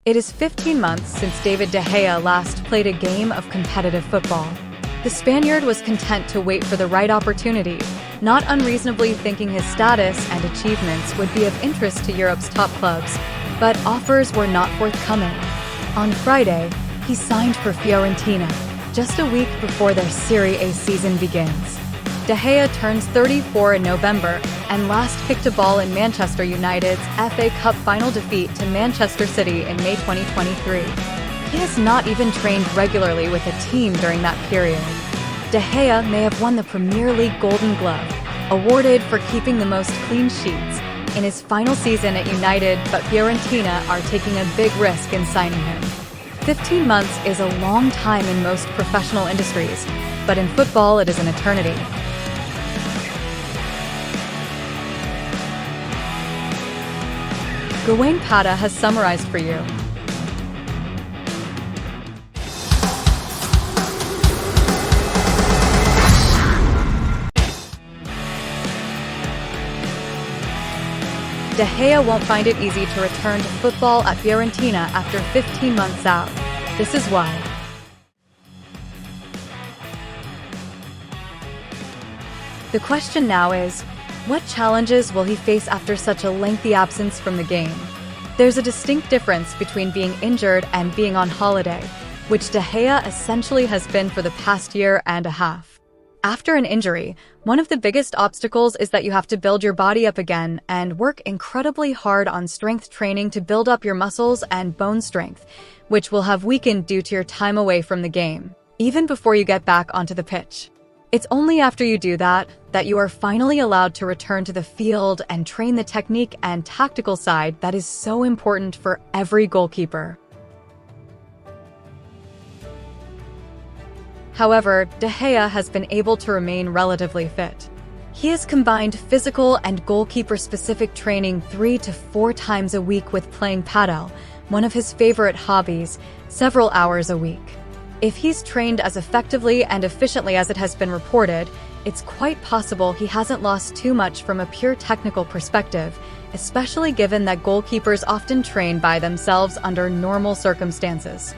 It is 15 months since David de Gea last played a game of competitive football. The Spaniard was content to wait for the right opportunity, not unreasonably thinking his status and achievements would be of interest to Europe's top clubs, but offers were not forthcoming. On Friday, he signed for Fiorentina, just a week before their Serie A season begins. De Gea turns 34 in November and last kicked a ball in Manchester United's FA Cup final defeat to Manchester City in May 2023. He has not even trained regularly with a team during that period. De Gea may have won the Premier League Golden Glove, awarded for keeping the most clean sheets, in his final season at United, but Fiorentina are taking a big risk in signing him. 15 months is a long time in most professional industries, but in football it is an eternity. Gawain Pata has summarized for you. De Gea won't find it easy to return to football at Fiorentina after 15 months out. This is why. The question now is, what challenges will he face after such a lengthy absence from the game? There's a distinct difference between being injured and being on holiday, which De Gea essentially has been for the past year and a half. After an injury, one of the biggest obstacles is that you have to build your body up again and work incredibly hard on strength training to build up your muscles and bone strength, which will have weakened due to your time away from the game, even before you get back onto the pitch. It's only after you do that you are finally allowed to return to the field and train the technique and tactical side that is so important for every goalkeeper. However, De Gea has been able to remain relatively fit. He has combined physical and goalkeeper-specific training 3 to 4 times a week with playing padel, one of his favorite hobbies, several hours a week. If he's trained as effectively and efficiently as it has been reported, it's quite possible he hasn't lost too much from a pure technical perspective, especially given that goalkeepers often train by themselves under normal circumstances.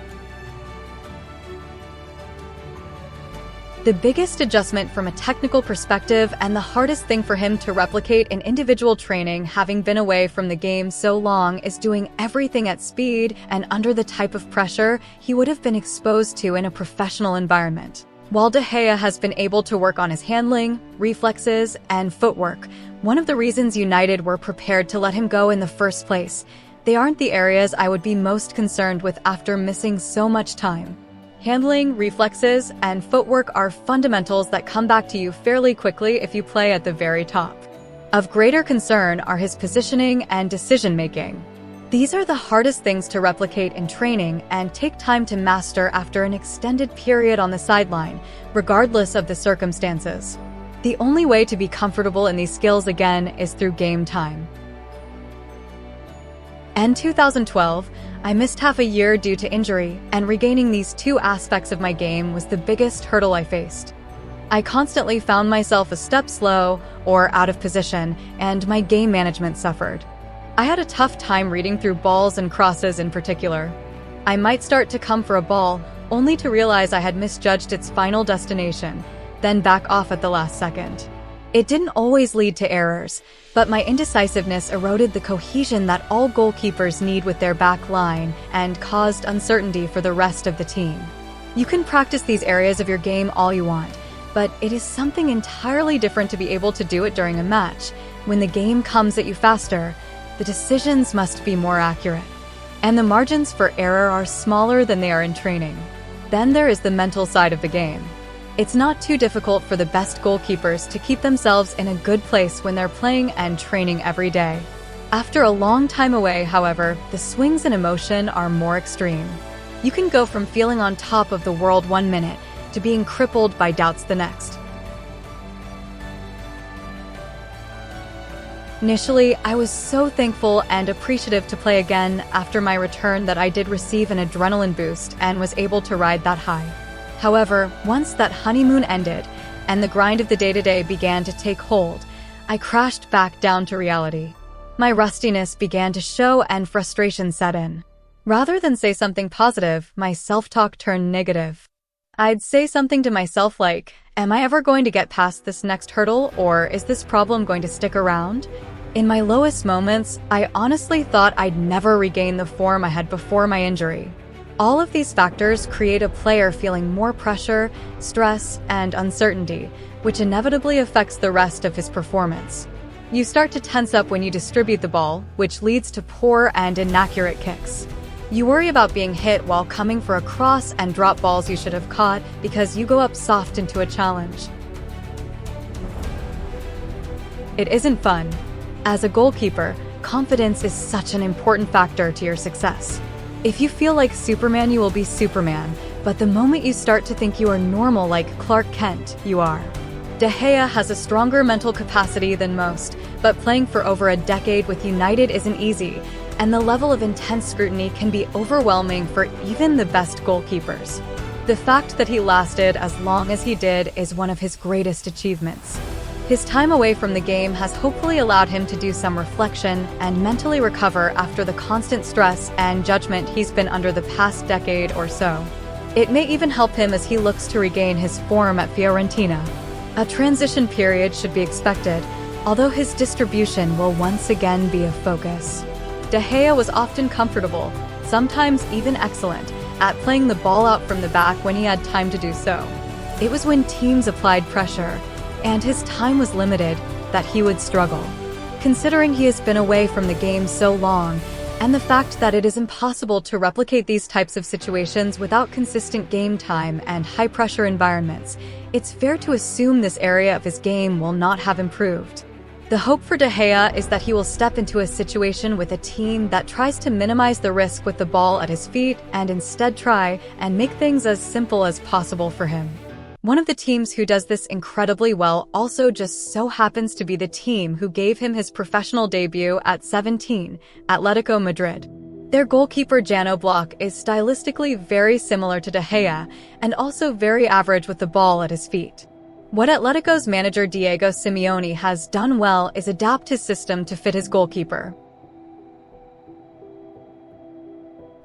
The biggest adjustment from a technical perspective and the hardest thing for him to replicate in individual training, having been away from the game so long, is doing everything at speed and under the type of pressure he would have been exposed to in a professional environment. While De Gea has been able to work on his handling, reflexes, and footwork, one of the reasons United were prepared to let him go in the first place, they aren't the areas I would be most concerned with after missing so much time. Handling, reflexes, and footwork are fundamentals that come back to you fairly quickly if you play at the very top. Of greater concern are his positioning and decision-making. These are the hardest things to replicate in training and take time to master after an extended period on the sideline, regardless of the circumstances. The only way to be comfortable in these skills again is through game time. In 2012, I missed half a year due to injury, and regaining these two aspects of my game was the biggest hurdle I faced. I constantly found myself a step slow or out of position, and my game management suffered. I had a tough time reading through balls and crosses in particular. I might start to come for a ball, only to realize I had misjudged its final destination, then back off at the last second. It didn't always lead to errors, but my indecisiveness eroded the cohesion that all goalkeepers need with their back line and caused uncertainty for the rest of the team. You can practice these areas of your game all you want, but it is something entirely different to be able to do it during a match. When the game comes at you faster, the decisions must be more accurate, and the margins for error are smaller than they are in training. Then there is the mental side of the game. It's not too difficult for the best goalkeepers to keep themselves in a good place when they're playing and training every day. After a long time away, however, the swings in emotion are more extreme. You can go from feeling on top of the world one minute to being crippled by doubts the next. Initially, I was so thankful and appreciative to play again after my return that I did receive an adrenaline boost and was able to ride that high. However, once that honeymoon ended and the grind of the day-to-day began to take hold, I crashed back down to reality. My rustiness began to show and frustration set in. Rather than say something positive, my self-talk turned negative. I'd say something to myself like, am I ever going to get past this next hurdle, or is this problem going to stick around? In my lowest moments, I honestly thought I'd never regain the form I had before my injury. All of these factors create a player feeling more pressure, stress, and uncertainty, which inevitably affects the rest of his performance. You start to tense up when you distribute the ball, which leads to poor and inaccurate kicks. You worry about being hit while coming for a cross and drop balls you should have caught because you go up soft into a challenge. It isn't fun. As a goalkeeper, confidence is such an important factor to your success. If you feel like Superman, you will be Superman, but the moment you start to think you are normal like Clark Kent, you are. De Gea has a stronger mental capacity than most, but playing for over a decade with United isn't easy, and the level of intense scrutiny can be overwhelming for even the best goalkeepers. The fact that he lasted as long as he did is one of his greatest achievements. His time away from the game has hopefully allowed him to do some reflection and mentally recover after the constant stress and judgment he's been under the past decade or so. It may even help him as he looks to regain his form at Fiorentina. A transition period should be expected, although his distribution will once again be a focus. De Gea was often comfortable, sometimes even excellent, at playing the ball out from the back when he had time to do so. It was when teams applied pressure, and his time was limited, that he would struggle. Considering he has been away from the game so long, and the fact that it is impossible to replicate these types of situations without consistent game time and high-pressure environments, it's fair to assume this area of his game will not have improved. The hope for De Gea is that he will step into a situation with a team that tries to minimize the risk with the ball at his feet and instead try and make things as simple as possible for him. One of the teams who does this incredibly well also just so happens to be the team who gave him his professional debut at 17, Atletico Madrid. Their goalkeeper Jan Oblak is stylistically very similar to De Gea and also very average with the ball at his feet. What Atletico's manager Diego Simeone has done well is adapt his system to fit his goalkeeper.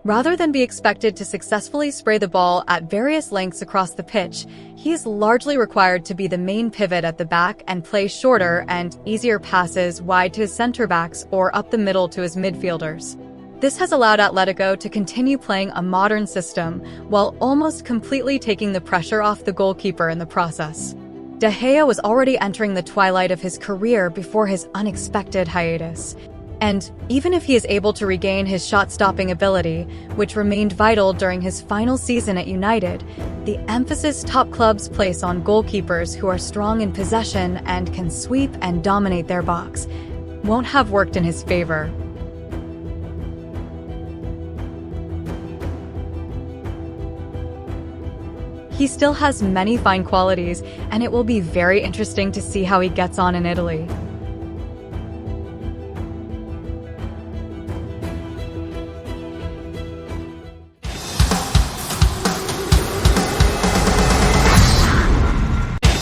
Rather than be expected to successfully spray the ball at various lengths across the pitch, he is largely required to be the main pivot at the back and play shorter and easier passes wide to his center-backs or up the middle to his midfielders. This has allowed Atletico to continue playing a modern system while almost completely taking the pressure off the goalkeeper in the process. De Gea was already entering the twilight of his career before his unexpected hiatus. And even if he is able to regain his shot-stopping ability, which remained vital during his final season at United, the emphasis top clubs place on goalkeepers who are strong in possession and can sweep and dominate their box won't have worked in his favor. He still has many fine qualities, and it will be very interesting to see how he gets on in Italy.